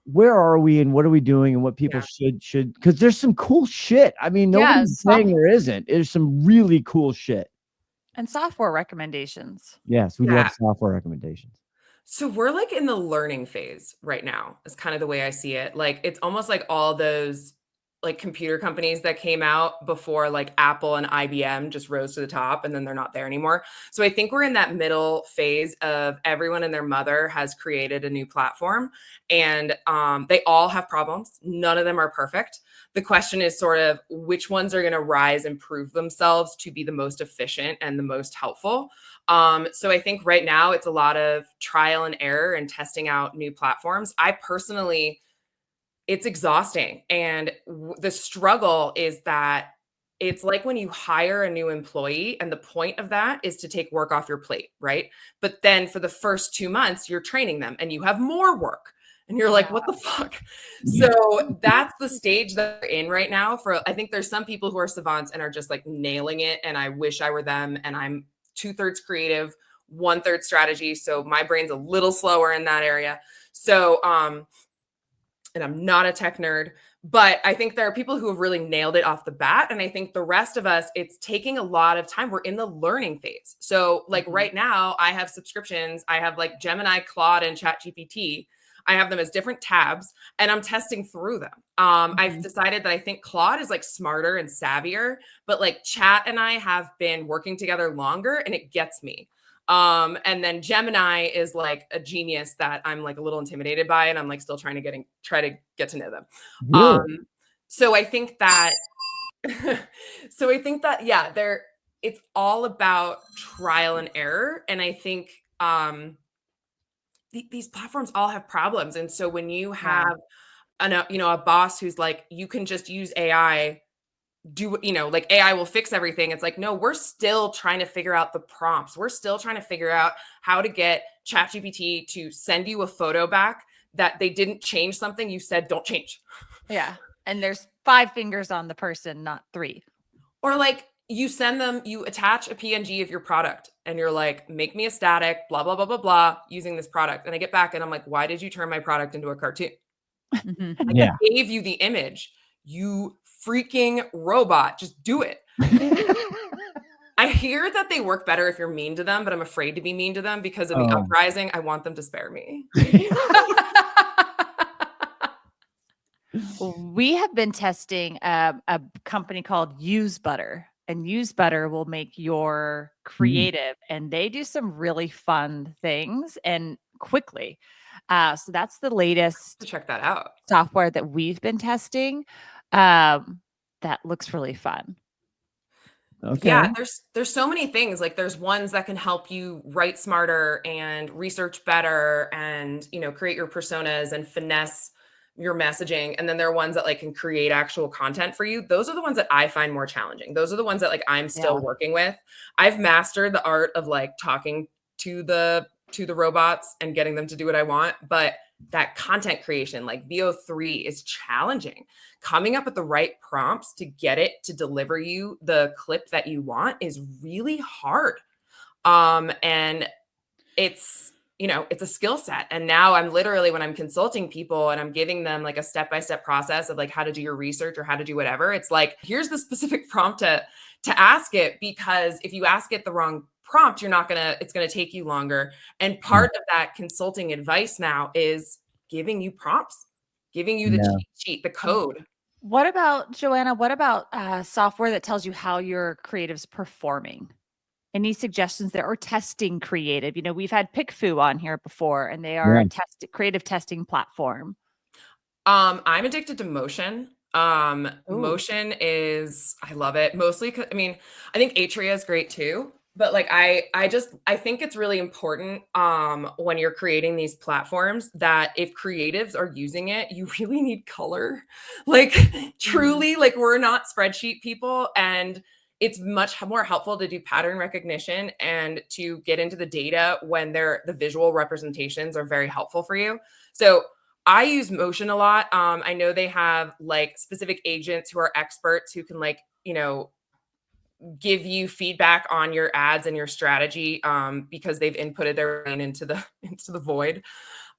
where are we and what are we doing and what people should, because there's some cool shit. I mean, nobody's saying there isn't. There's some really cool shit. And software recommendations. Yes, we love software recommendations. So we're like in the learning phase right now is kind of the way I see it. Like it's almost like all those like computer companies that came out before like Apple and IBM just rose to the top and then they're not there anymore. So I think we're in that middle phase of everyone and their mother has created a new platform, and they all have problems. None of them are perfect. The question is sort of which ones are going to rise and prove themselves to be the most efficient and the most helpful. So I think right now it's a lot of trial and error and testing out new platforms. I personally, it's exhausting. And the struggle is that it's like when you hire a new employee and the point of that is to take work off your plate, right? But then for the first 2 months, you're training them and you have more work. And you're like, what the fuck? So that's the stage that we're in right now. I think there's some people who are savants and are just like nailing it. And I wish I were them. And I'm 2/3 creative, 1/3 strategy. So my brain's a little slower in that area. So, and I'm not a tech nerd, but I think there are people who have really nailed it off the bat. And I think the rest of us, it's taking a lot of time. We're in the learning phase. So like right now I have subscriptions. I have like Gemini, Claude, and ChatGPT. I have them as different tabs and I'm testing through them. I've decided that I think Claude is like smarter and savvier, but like Chat and I have been working together longer and it gets me. And then Gemini is like a genius that I'm like a little intimidated by, and I'm like still trying to get to know them. So I think that, it's all about trial and error. And I think, these platforms all have problems. And so when you have a boss who's like, you can just use AI, like AI will fix everything. It's like, no, we're still trying to figure out the prompts. We're still trying to figure out how to get ChatGPT to send you a photo back that they didn't change something you said don't change. Yeah. And there's 5 fingers on the person, not 3. Or like you attach a PNG of your product and you're like, make me a static, blah, blah, blah, blah, blah, using this product. And I get back and I'm like, why did you turn my product into a cartoon? Mhm. Like, Yeah. I gave you the image. You freaking robot, just do it. I hear that they work better if you're mean to them, but I'm afraid to be mean to them because of the Oh. uprising. I want them to spare me. We have been testing a company called Use Butter, and Use Butter will make your creative, and they do some really fun things and quickly. So that's the latest Check that out. software that we've been testing. That looks really fun. Okay. Yeah, there's so many things. Like there's ones that can help you write smarter and research better and, create your personas and finesse your messaging. And then there are ones that like can create actual content for you. Those are the ones that I find more challenging. Those are the ones that like I'm still working with. I've mastered the art of like talking to the robots and getting them to do what I want, but that content creation, like VO3, is challenging. Coming up with the right prompts to get it to deliver you the clip that you want is really hard. And it's a skill set. And now I'm literally, when I'm consulting people and I'm giving them like a step-by-step process of like how to do your research or how to do whatever, it's like, here's the specific prompt to ask it, because if you ask it the wrong prompt, it's going to take you longer. And part of that consulting advice now is giving you prompts, giving you the cheat sheet, the code. What about, Joanna, what about software that tells you how your creative's performing? Any suggestions there, or testing creative? We've had PickFu on here before, and they are a creative testing platform. I'm addicted to Motion. Motion is, I love it. Mostly, I think Atria is great too. But like, I think it's really important when you're creating these platforms that if creatives are using it, you really need color. Like truly, like we're not spreadsheet people, and it's much more helpful to do pattern recognition and to get into the data when the visual representations are very helpful for you. So I use Motion a lot. I know they have like specific agents who are experts who can like, give you feedback on your ads and your strategy because they've inputted their brain into the void.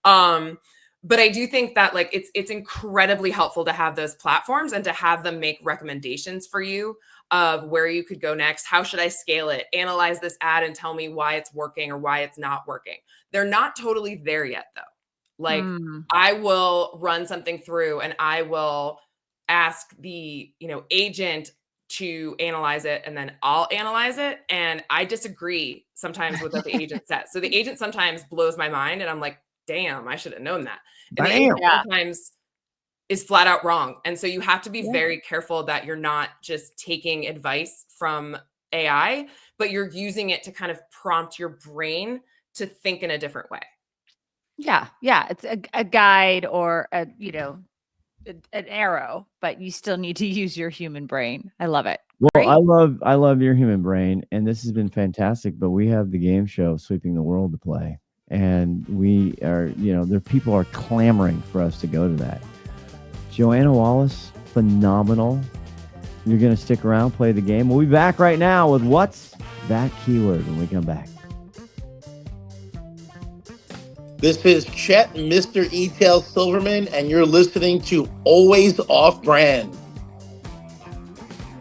But I do think that like it's incredibly helpful to have those platforms and to have them make recommendations for you of where you could go next. How should I scale it? Analyze this ad and tell me why it's working or why it's not working. They're not totally there yet though. Like I will run something through and I will ask the, agent to analyze it, and then I'll analyze it. And I disagree sometimes with what the agent says. So the agent sometimes blows my mind and I'm like, damn, I should have known that. And the agent sometimes is flat out wrong. And so you have to be very careful that you're not just taking advice from AI, but you're using it to kind of prompt your brain to think in a different way. Yeah. It's a guide or an arrow, but you still need to use your human brain. I love it. Well, Great. I love your human brain, and this has been fantastic. But we have the game show Sweeping the World to play, and we are, there people are clamoring for us to go to that. Joanna Wallace, phenomenal. You're going to stick around, play the game. We'll be back right now with What's That Keyword when we come back. This is Chet, Mr. E-Tail Silverman, and you're listening to Always Off Brand.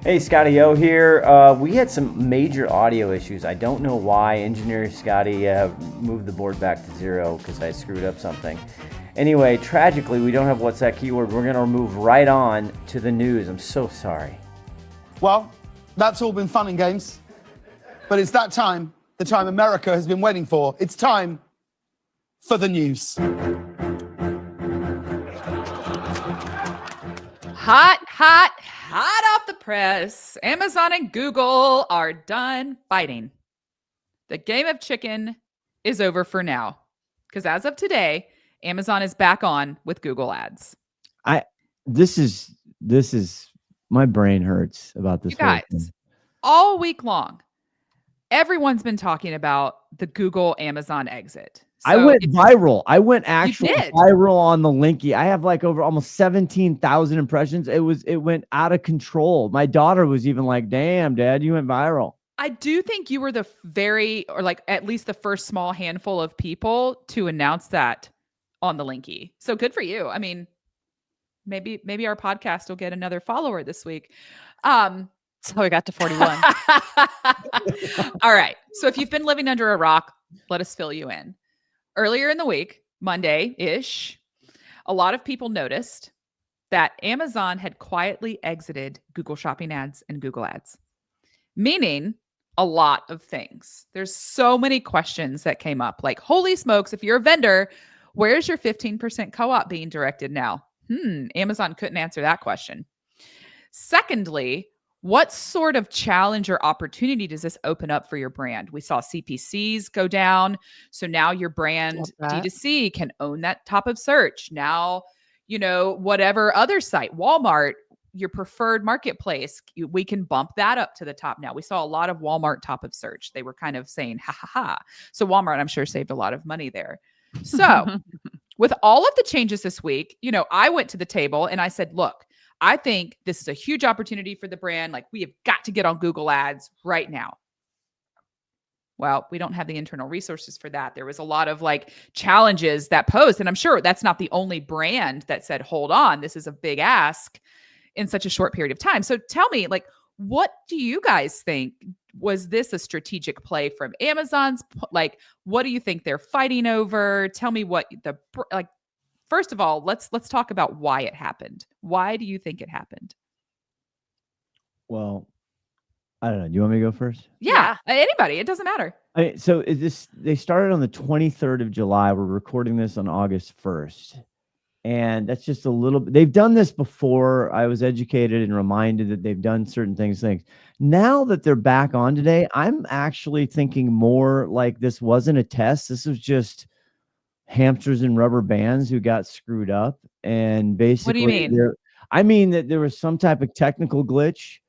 Hey, Scotty O here. We had some major audio issues. I don't know why. Engineer Scotty moved the board back to 0 because I screwed up something. Anyway, tragically, we don't have What's That Keyword. We're going to move right on to the news. I'm so sorry. Well, that's all been fun and games. But it's that time, the time America has been waiting for. It's time for the news. Hot off the press. Amazon and Google are done fighting. The game of chicken is over for now. Because as of today, Amazon is back on with Google ads. This is my brain hurts about this. You guys, all week long, everyone's been talking about the Google Amazon exit. So I went viral. I went actually did. viral on the Linky. I have like over almost 17,000 impressions. It went out of control. My daughter was even like, "Damn, Dad, you went viral." I do think you were the at least the first small handful of people to announce that on the Linky. So good for you. I mean, Maybe our podcast will get another follower this week. So we got to 41. All right. So if you've been living under a rock, let us fill you in. Earlier in the week, Monday-ish, a lot of people noticed that Amazon had quietly exited Google Shopping ads and Google ads, meaning a lot of things. There's so many questions that came up, like, holy smokes, if you're a vendor, where's your 15% co-op being directed now? Amazon couldn't answer that question. Secondly, what sort of challenge or opportunity does this open up for your brand? We saw CPCs go down. So now your brand D2C can own that top of search. Now, whatever other site, Walmart, your preferred marketplace, we can bump that up to the top now. We saw a lot of Walmart top of search. They were kind of saying, ha, ha, ha. So Walmart, I'm sure, saved a lot of money there. So with all of the changes this week, I went to the table and I said, look, I think this is a huge opportunity for the brand. Like, we have got to get on Google ads right now. Well, we don't have the internal resources for that. There was a lot of challenges that posed. And I'm sure that's not the only brand that said, hold on, this is a big ask in such a short period of time. So tell me, what do you guys think? Was this a strategic play from Amazon's? What do you think they're fighting over? Tell me what first of all, let's talk about why it happened. Why do you think it happened? Well, I don't know. Do you want me to go first? Yeah. Anybody. It doesn't matter. So they started on the 23rd of July. We're recording this on August 1st. And that's just a little bit. They've done this before. I was educated and reminded that they've done certain things. Now that they're back on today, I'm actually thinking more like this wasn't a test. This was just hamsters and rubber bands who got screwed up. And basically, what do you mean? I mean that there was some type of technical glitch.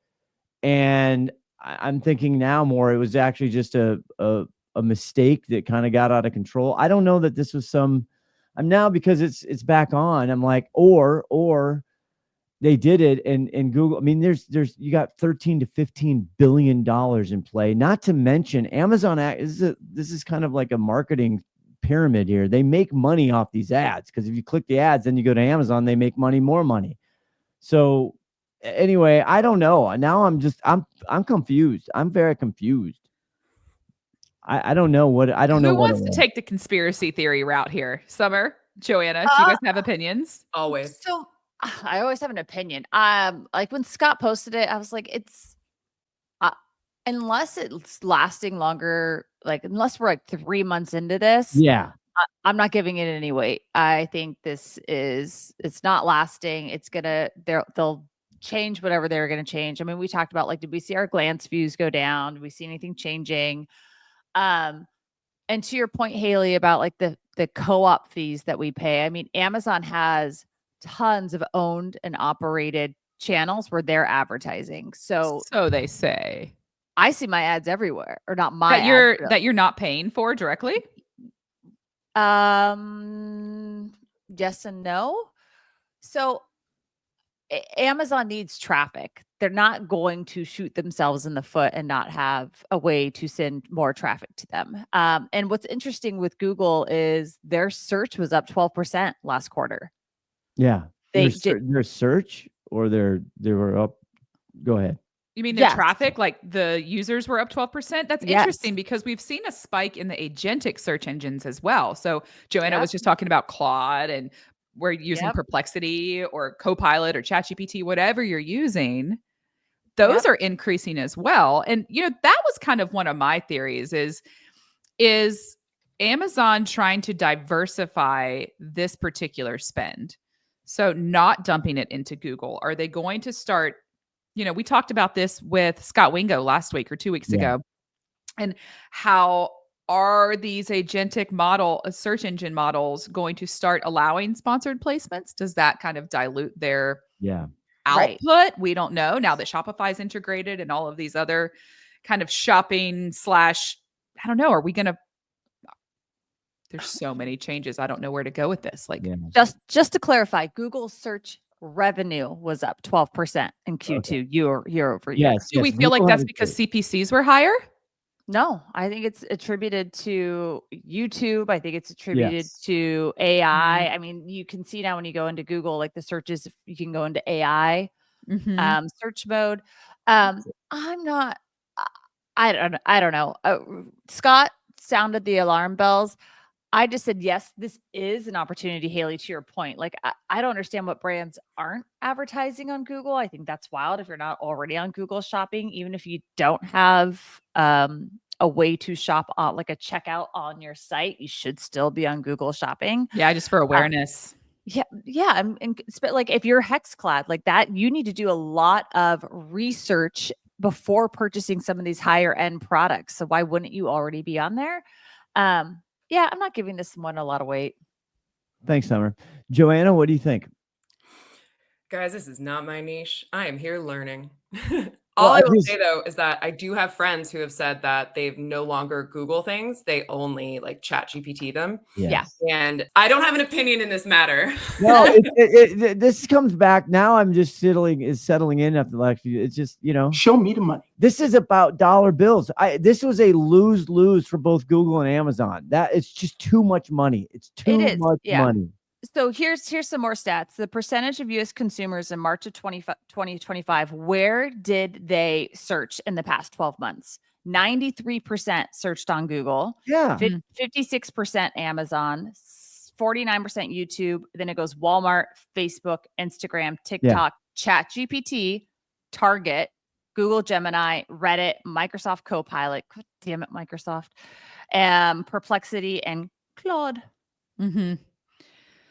And I'm thinking now more it was actually just a mistake that kind of got out of control. I don't know that this was I'm now, because it's back on, I'm like, or they did it and Google. I mean, there's you got $13 to $15 billion in play. Not to mention Amazon this is kind of like a marketing pyramid here. They make money off these ads, because if you click the ads, then you go to Amazon, they make more money. So anyway, I don't know. Now I'm confused. I'm very confused. I don't know what I don't know. Who wants to take the conspiracy theory route here? Summer, Joanna, do you guys have opinions? Always. So I always have an opinion. When Scott posted it, I was like, it's unless it's lasting longer, unless we're 3 months into this. Yeah. I'm not giving it any weight. I think it's not lasting. They'll change whatever they're going to change. I mean, we talked about did we see our glance views go down? Did we see anything changing? And to your point, Haley, about the co-op fees that we pay. I mean, Amazon has tons of owned and operated channels where they're advertising. So they say. I see my ads everywhere, or not my that you're not paying for directly. Yes and no. So Amazon needs traffic. They're not going to shoot themselves in the foot and not have a way to send more traffic to them. And what's interesting with Google is their search was up 12% last quarter. Yeah. Their search, or they were up. Go ahead. You mean the traffic, the users were up 12%? That's interesting, because we've seen a spike in the agentic search engines as well. So Joanna was just talking about Claude, and we're using Perplexity or Copilot or ChatGPT, whatever you're using. Those are increasing as well. And, that was kind of one of my theories is Amazon trying to diversify this particular spend? So not dumping it into Google. Are they going to start, we talked about this with Scott Wingo last week or 2 weeks ago, and how are these agentic search engine models going to start allowing sponsored placements? Does that kind of dilute their output? Right. We don't know, now that Shopify's integrated and all of these other kind of shopping / I don't know. Are we going to, there's so many changes. I don't know where to go with this. Just to clarify, Google search revenue was up 12% in Q2 year over year. Yes. Do we feel like that's because CPCs were higher? No, I think it's attributed to YouTube. I think it's attributed Yes. to AI. I mean, you can see now when you go into Google, like the searches, you can go into AI search mode. I'm not. I don't know. Scott sounded the alarm bells. I just said, yes, this is an opportunity, Haley, to your point. Like, I don't understand what brands aren't advertising on Google. I think that's wild if you're not already on Google Shopping, even if you don't have a way to shop on like a checkout on your site, you should still be on Google Shopping. Yeah, just for awareness. Yeah. But like if you're HexClad like that, you need to do a lot of research before purchasing some of these higher end products. So why wouldn't you already be on there? Yeah, I'm not giving this one a lot of weight. Thanks, Summer. Joanna, what do you think? Guys, this is not my niche. I am here learning. Well, All I I will just- say though is that I do have friends who have said that they've no longer Google things. They only like chat GPT them. Yeah. And I don't have an opinion in this matter. No, this comes back now. I'm just settling in after the election. It's just, Show me the money. this is about dollar bills. This was a lose for both Google and Amazon. That it's just too much money. It's too much money. So here's some more stats. The percentage of U.S. consumers in March of 2025, where did they search in the past 12 months? 93% searched on Google. Yeah. 56% Amazon, 49% YouTube. Then it goes Walmart, Facebook, Instagram, TikTok, ChatGPT, Target, Google Gemini, Reddit, Microsoft Copilot. God damn it, Microsoft. Perplexity and Claude.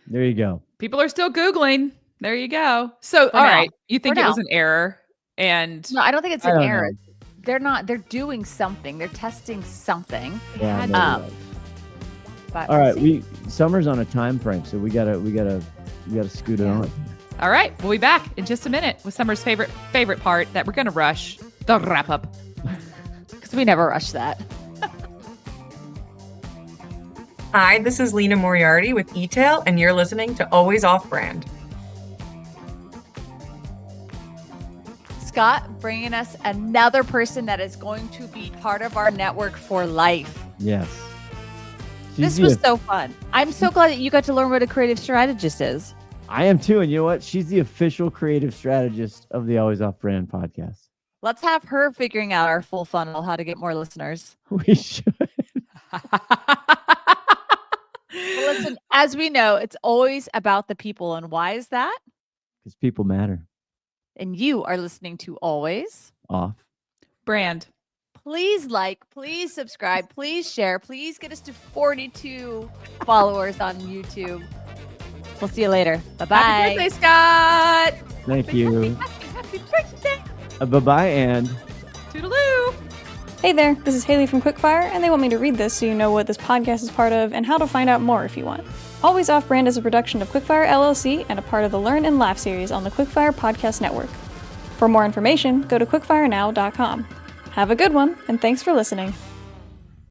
There you go. People are still Googling. There you go. So, For all now. right. You think For it now. was an error? And No, I don't think it's I an don't error. know. They're doing something. They're testing something. Yeah. Um, But All right. see. Summer's on a time frame, so we gotta scoot it on. all right, we'll be back in just a minute with Summer's favorite part that we're going to rush, the wrap up. Because we never rush that. Hi, this is Lena Moriarty with eTail, and you're listening to Always Off Brand. Scott bringing us another person that is going to be part of our network for life. Yes. This was so fun. I'm so glad that you got to learn what a creative strategist is. I am too, and you know what? She's the official creative strategist of the Always Off Brand podcast. Let's have her figuring out our full funnel, how to get more listeners. We should. Well, listen, as we know, it's always about the people. And why is that? Because people matter. And you are listening to Always Off Brand. Please please subscribe, please share, please get us to 42 followers on YouTube. We'll see you later. Bye-bye. Happy birthday, Scott. Thank you. Happy birthday. Bye-bye, and Toodaloo. Hey there, this is Haley from Quickfire, and they want me to read this so you know what this podcast is part of and how to find out more if you want. Always Off Brand is a production of Quickfire LLC and a part of the Learn and Laugh series on the Quickfire Podcast Network. For more information, go to quickfirenow.com. Have a good one, and thanks for listening.